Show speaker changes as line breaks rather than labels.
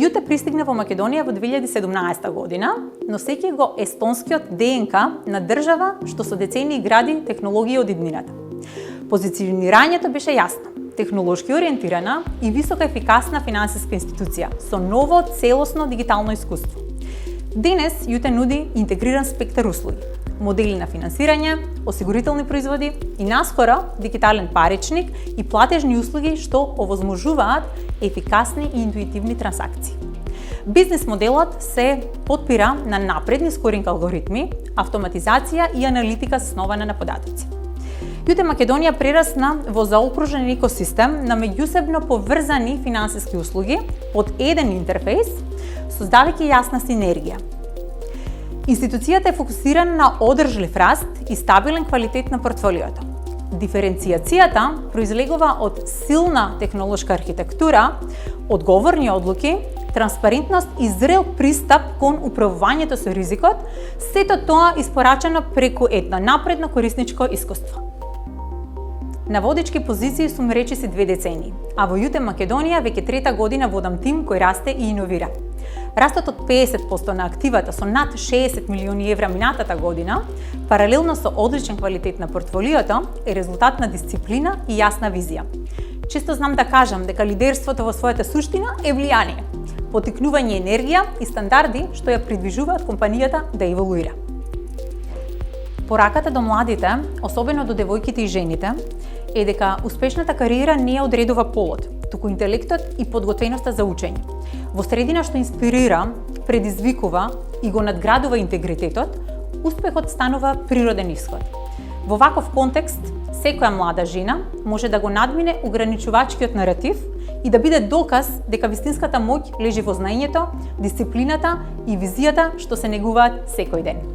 Јуте пристигна во Македонија во 2017 година, носејќи го естонскиот ДНК на држава што со децении гради технологија од иднината. Позиционирањето беше јасно, технолошки ориентирана и висока ефикасна финансиска институција со ново целосно дигитално искуство. Денес Јуте нуди интегриран спектар услуги, модели на финансирање, осигурителни производи и наскоро дигитален паричник и платежни услуги што овозможуваат ефикасни и интуитивни трансакции. Бизнес моделот се потпира на напредни скоринг алгоритми, автоматизација и аналитика заснована на податоци. Јуте Македонија прерасна во заокружен екосистем на меѓусебно поврзани финансиски услуги под еден интерфејс, создавајќи јасна синергија. Институцијата е фокусирана на одржлив раст и стабилен квалитет на портфолиото. Диференцијацијата произлегува од силна технолошка архитектура, одговорни одлуки, транспарентност и зрел пристап кон управувањето со ризикот, сето тоа испорачано преку едно напредно корисничко искуство. На водечки позиции сум речиси 2 децении, а во Јуте Македонија веќе 3-та година водам тим кој расте и иновира. Растот од 50% на активата со над 60 милиони евра минатата година, паралелно со одличен квалитет на портфолиото, е резултат на дисциплина и јасна визија. Често знам да кажам дека лидерството во својата суштина е влијание, поттикнување енергија и стандарди што ја придвижуваат компанијата да еволуира. Пораката до младите, особено до девојките и жените, е дека успешната кариера не ја одредува полот, туку интелектот и подготвеноста за учење. Во средина што инспирира, предизвикува и го надградува интегритетот, успехот станува природен исход. Во ваков контекст, секоја млада жена може да го надмине ограничувачкиот наратив и да биде доказ дека вистинската моќ лежи во знаењето, дисциплината и визијата што се негуваат секој ден.